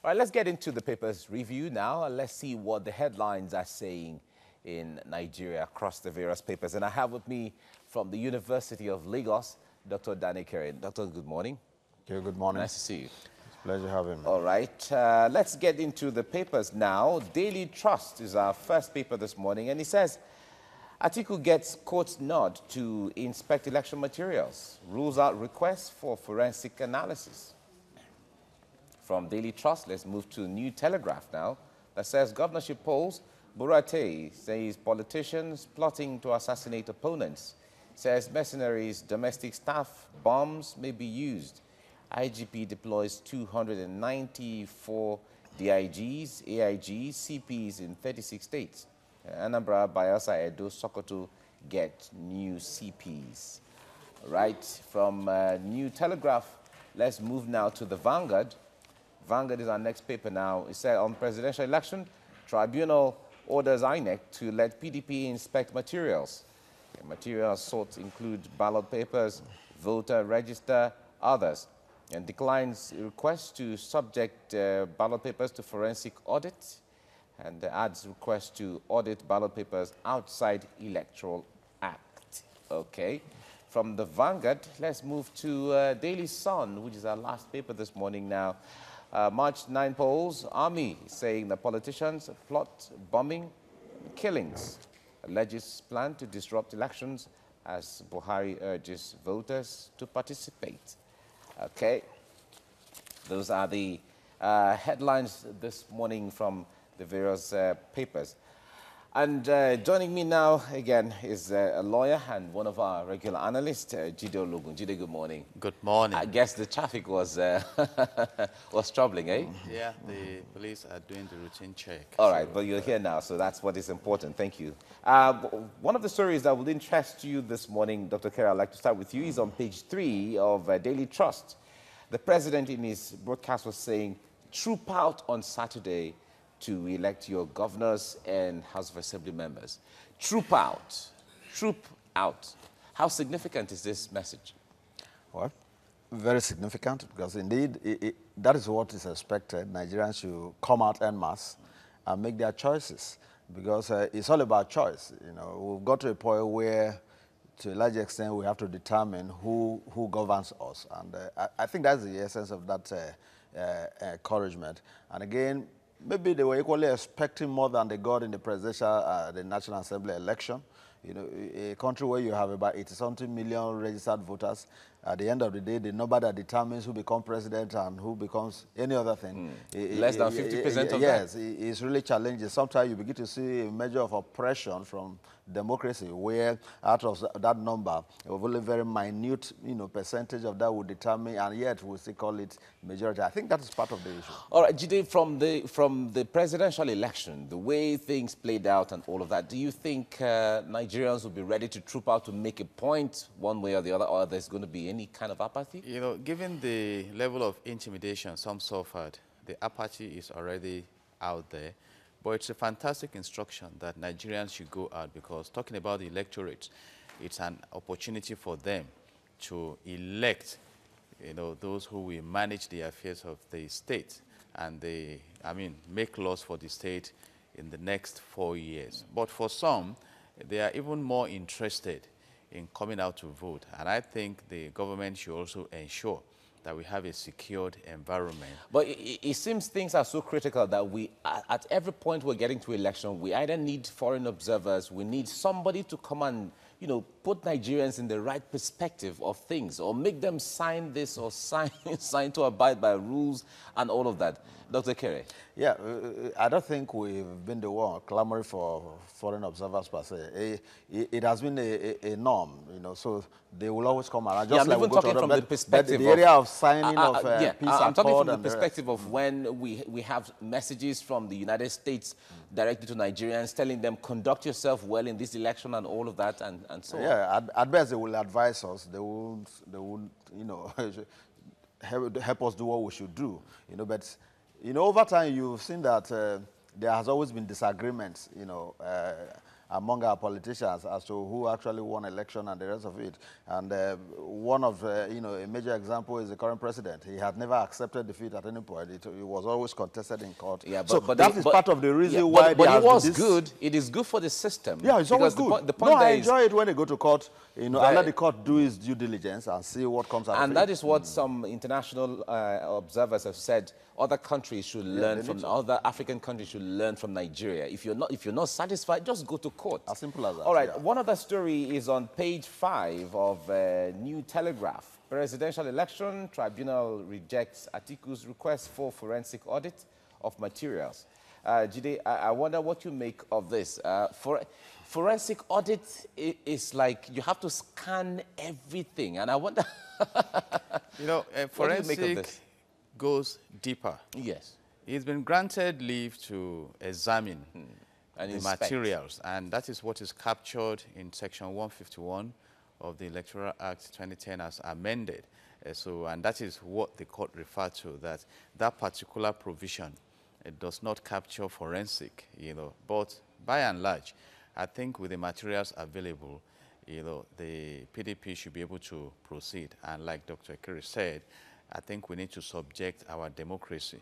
All right, let's get into the paper's review now. Let's see what the headlines are saying in Nigeria across the various papers. And I have with me from the University of Lagos, Dr. Danny Karen. Doctor, good morning. Okay, good morning. Nice to see you. It's a pleasure having me. All right, let's get into the papers now. Daily Trust is our first paper this morning, and it says, Atiku gets court nod to inspect election materials, rules out requests for forensic analysis. From Daily Trust, let's move to New Telegraph now, that says governorship polls, Burate says politicians plotting to assassinate opponents, says mercenaries, domestic staff, bombs may be used. IGP deploys 294 DIGs, AIGs, CPs in 36 states. Anambra, Bayelsa, Edo, Sokoto get new CPs. Right, from New Telegraph, let's move now to the Vanguard. Vanguard is our next paper now. It said on presidential election, tribunal orders INEC to let PDP inspect materials. The materials sought include ballot papers, voter register, others, and declines requests to subject ballot papers to forensic audit, and adds requests to audit ballot papers outside Electoral Act. Okay. From the Vanguard, let's move to Daily Sun, which is our last paper this morning now. March 9 polls, Army saying the politicians plot bombing, killings, alleges plan to disrupt elections as Buhari urges voters to participate. Okay, those are the headlines this morning from the various papers. And joining me now again is a lawyer and one of our regular analysts, Jide Ologun. Jide, good morning. Good morning. I guess the traffic was was troubling, eh? Yeah, the police are doing the routine check. All right, but you're here now, so that's what is important. Thank you. One of the stories that will interest you this morning, Dr. Kerr, I'd like to start with you, is on page 3 of Daily Trust. The president in his broadcast was saying, troop out on Saturday to elect your governors and House of Assembly members. Troop out. Troop out. How significant is this message? Well, very significant, because indeed that is what is expected. Nigerians should come out en masse and make their choices, because it's all about choice. You know, we've got to a point where, to a large extent, we have to determine who governs us, and I think that's the essence of that encouragement. And again, maybe they were equally expecting more than they got in the presidential, the National Assembly election. You know, a country where you have about 80-something million registered voters, at the end of the day, the number that determines who becomes president and who becomes any other thing. Less than 50% of that? Yes, it's really challenging. Sometimes you begin to see a measure of oppression from democracy, where out of that number, only very minute, percentage of that would determine, and yet we still call it majority. I think that is part of the issue. All right, Jide, from the presidential election, the way things played out and all of that, do you think Nigerians will be ready to troop out to make a point one way or the other, or there's going to be any kind of apathy? You know, given the level of intimidation some suffered, the apathy is already out there. But it's a fantastic instruction that Nigerians should go out, because talking about the electorate, it's an opportunity for them to elect, those who will manage the affairs of the state and make laws for the state in the next 4 years. But for some, they are even more interested in coming out to vote. And I think the government should also ensure that we have a secured environment. But it seems things are so critical that we, at every point we're getting to election, we either need foreign observers, we need somebody to come and, put Nigerians in the right perspective of things, or make them sign this or sign to abide by rules and all of that. Dr. Kere? Yeah, I don't think we've been the one clamoring for foreign observers per se. It has been a norm, so they will always come around. Just I'm even talking from the perspective the area of signing of yeah, peace I'm talking accord from the perspective of when we have messages from the United States directly to Nigerians, telling them conduct yourself well in this election and all of that, and so on. Yeah, at best they will advise us. They will help us do what we should do. But over time you've seen that there has always been disagreements. among our politicians as to who actually won election and the rest of it. And one of, you know, a major example is the current president. He had never accepted defeat at any point. It was always contested in court. Yeah, so that is part of the reason why but there it was this good. It is good for the system. Yeah, it's always good. The point I there enjoy it when they go to court, you know, and let the court do its due diligence and see what comes out of it. And that is what some international observers have said. Other countries should learn from, other African countries should learn from Nigeria. If you're not satisfied, just go to court. As simple as that. All right, one other story is on page 5 of New Telegraph. Presidential election, tribunal rejects Atiku's request for forensic audit of materials. Jide, I wonder what you make of this. Forensic audit is like you have to scan everything, and I wonder... You know, forensic goes deeper. Yes. He's been granted leave to examine and the materials, and that is what is captured in Section 151 of the Electoral Act 2010 as amended. And that is what the court referred to, that particular provision, it does not capture forensic, you know. But by and large, I think with the materials available, you know, the PDP should be able to proceed. And like Dr. Ekere said, I think we need to subject our democracy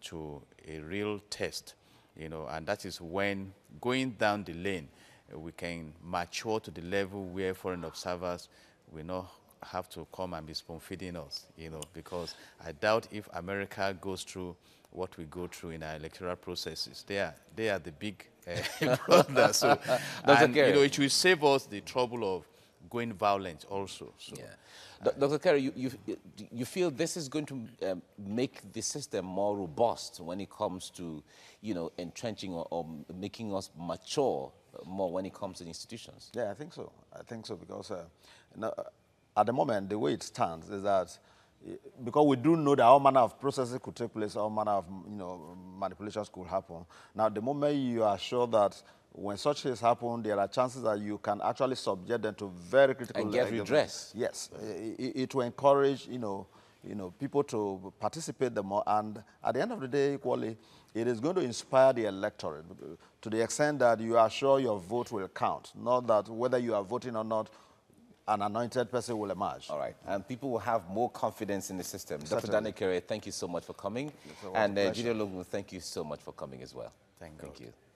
to a real test, you know, and that is when going down the lane, we can mature to the level where foreign observers will not have to come and be spoon-feeding us, you know, because I doubt if America goes through what we go through in our electoral processes. They are the big brothers. So, and, you know, it will save us the trouble of going violent also. So. Yeah. Dr. Kerry, you feel this is going to make the system more robust when it comes to, you know, entrenching or making us mature more when it comes to institutions? Yeah, I think so. I think so because you know, at the moment, the way it stands is that because we do know that all manner of processes could take place, all manner of, you know, manipulations could happen. Now, the moment you are sure that when such things happen, there are chances that you can actually subject them to very critical... And get redress. Yes. It will encourage, you know, people to participate the more. And at the end of the day, equally, it is going to inspire the electorate to the extent that you are sure your vote will count, not that whether you are voting or not, an anointed person will emerge. All right. And people will have more confidence in the system. Certainly. Dr. Daniel Kerry, thank you so much for coming. And Jide Ologun, thank you so much for coming as well. Thank you.